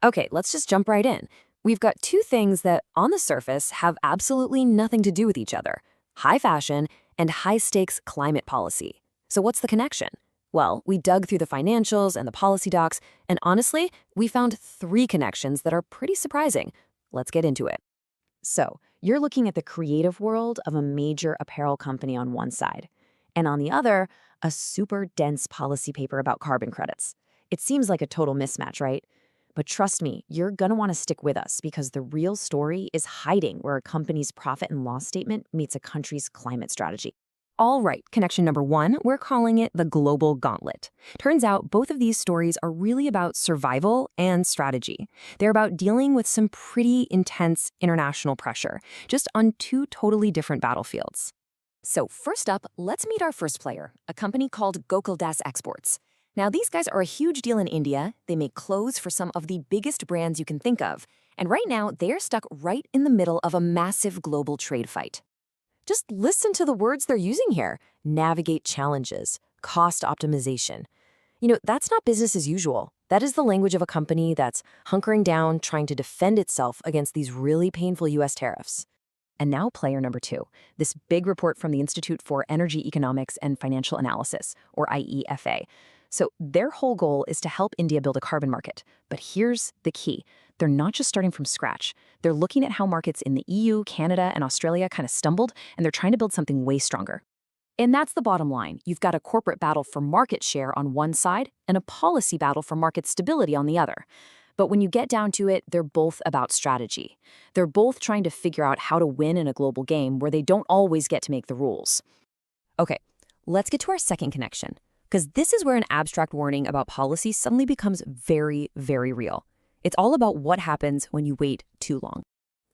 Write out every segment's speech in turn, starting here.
Okay, let's just jump right in. We've got two things that, on the surface, have absolutely nothing to do with each other: high fashion and high stakes climate policy. So, what's the connection? Well, we dug through the financials and the policy docs, and honestly, we found three connections that are pretty surprising. Let's get into it. So, you're looking at the creative world of a major apparel company on one side, and on the other, a super dense policy paper about carbon credits. It seems like a total mismatch, right? But trust me, you're going to want to stick with us because the real story is hiding where a company's profit and loss statement meets a country's climate strategy. All right, connection number one, we're calling it the global gauntlet. Turns out both of these stories are really about survival and strategy. They're about dealing with some pretty intense international pressure, just on two totally different battlefields. So first up, let's meet our first player, a company called Gokaldas Exports. Now, these guys are a huge deal in India. They make clothes for some of the biggest brands you can think of. And right now, they're stuck right in the middle of a massive global trade fight. Just listen to the words they're using here: navigate challenges, cost optimization. That's not business as usual. That is the language of a company that's hunkering down, trying to defend itself against these really painful US tariffs. And now player number two, this big report from the Institute for Energy Economics and Financial Analysis, or IEEFA. So their whole goal is to help India build a carbon market. But here's the key. They're not just starting from scratch. They're looking at how markets in the EU, Canada, and Australia kind of stumbled, and they're trying to build something way stronger. And that's the bottom line. You've got a corporate battle for market share on one side and a policy battle for market stability on the other. But when you get down to it, they're both about strategy. They're both trying to figure out how to win in a global game where they don't always get to make the rules. Okay, let's get to our second connection, because this is where an abstract warning about policy suddenly becomes very, very real. It's all about what happens when you wait too long.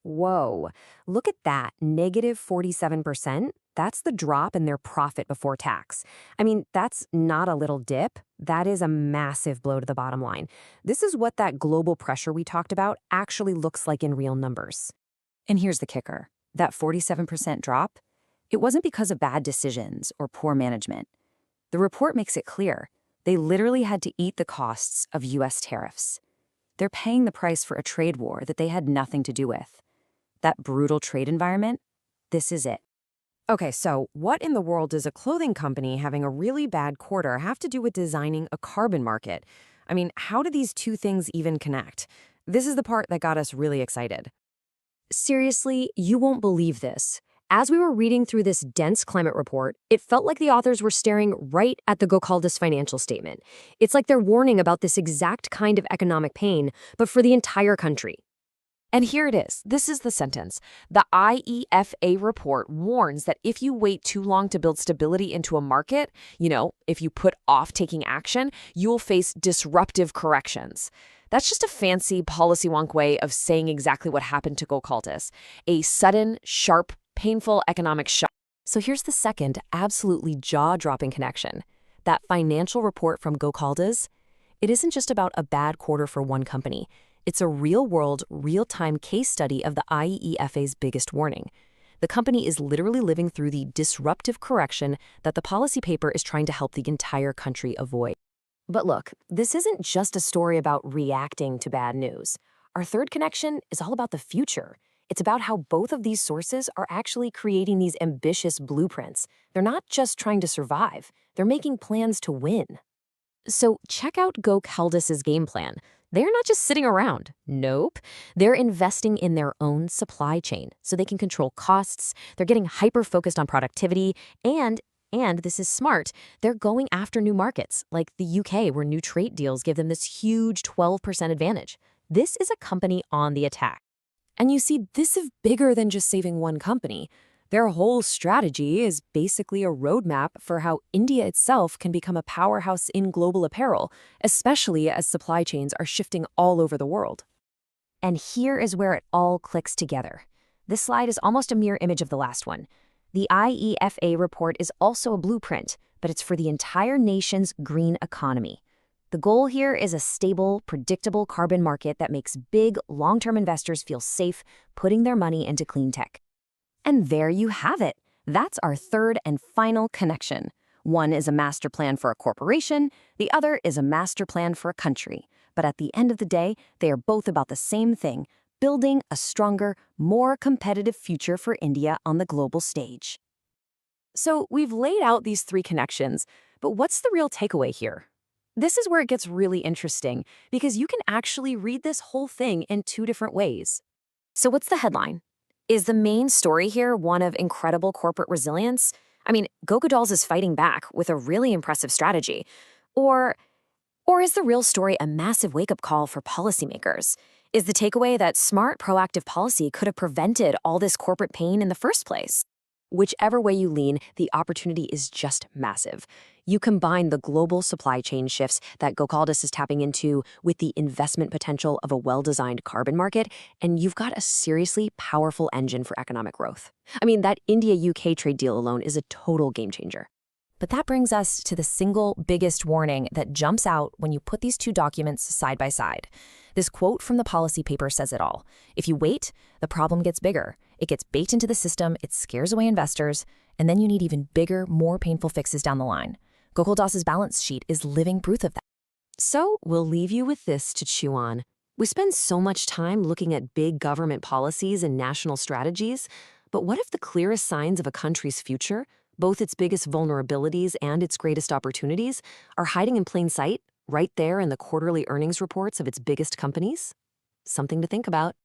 Whoa, look at that, negative 47%. That's the drop in their profit before tax. I mean, that's not a little dip. That is a massive blow to the bottom line. This is what that global pressure we talked about actually looks like in real numbers. And here's the kicker. That 47% drop, it wasn't because of bad decisions or poor management. The report makes it clear. They literally had to eat the costs of US tariffs. They're paying the price for a trade war that they had nothing to do with. That brutal trade environment, this is it. Okay, so what in the world does a clothing company having a really bad quarter have to do with designing a carbon market? I mean, how do these two things even connect? This is the part that got us really excited. Seriously, you won't believe this. As we were reading through this dense climate report, it felt like the authors were staring right at the Gokaldas financial statement. It's like they're warning about this exact kind of economic pain, but for the entire country. And here it is. This is the sentence. The IEEFA report warns that if you wait too long to build stability into a market, if you put off taking action, you will face disruptive corrections. That's just a fancy policy wonk way of saying exactly what happened to Gokaldas: a sudden, sharp, painful economic shock. So here's the second absolutely jaw-dropping connection. That financial report from Gokaldas, it isn't just about a bad quarter for one company. It's a real-world, real-time case study of the IEEFA's biggest warning. The company is literally living through the disruptive correction that the policy paper is trying to help the entire country avoid. But look, this isn't just a story about reacting to bad news. Our third connection is all about the future. It's about how both of these sources are actually creating these ambitious blueprints. They're not just trying to survive. They're making plans to win. So check out Gokaldas's game plan. They're not just sitting around. Nope. They're investing in their own supply chain so they can control costs. They're getting hyper-focused on productivity. And this is smart, they're going after new markets, like the UK, where new trade deals give them this huge 12% advantage. This is a company on the attack. And you see, this is bigger than just saving one company. Their whole strategy is basically a roadmap for how India itself can become a powerhouse in global apparel, especially as supply chains are shifting all over the world. And here is where it all clicks together. This slide is almost a mirror image of the last one. The IEEFA report is also a blueprint, but it's for the entire nation's green economy. The goal here is a stable, predictable carbon market that makes big, long-term investors feel safe putting their money into clean tech. And there you have it. That's our third and final connection. One is a master plan for a corporation. The other is a master plan for a country. But at the end of the day, they are both about the same thing: building a stronger, more competitive future for India on the global stage. So we've laid out these three connections, but what's the real takeaway here? This is where it gets really interesting, because you can actually read this whole thing in two different ways. So what's the headline? Is the main story here one of incredible corporate resilience? I mean, Gokaldas is fighting back with a really impressive strategy. Or, or is the real story a massive wake-up call for policymakers? Is the takeaway that smart, proactive policy could have prevented all this corporate pain in the first place? Whichever way you lean, the opportunity is just massive. You combine the global supply chain shifts that Gokaldas is tapping into with the investment potential of a well-designed carbon market, and you've got a seriously powerful engine for economic growth. I mean, that India-UK trade deal alone is a total game changer. But that brings us to the single biggest warning that jumps out when you put these two documents side by side. This quote from the policy paper says it all. If you wait, the problem gets bigger. It gets baked into the system, it scares away investors, and then you need even bigger, more painful fixes down the line. Gokaldas's balance sheet is living proof of that. So we'll leave you with this to chew on. We spend so much time looking at big government policies and national strategies, but what if the clearest signs of a country's future, both its biggest vulnerabilities and its greatest opportunities, are hiding in plain sight, right there in the quarterly earnings reports of its biggest companies? Something to think about.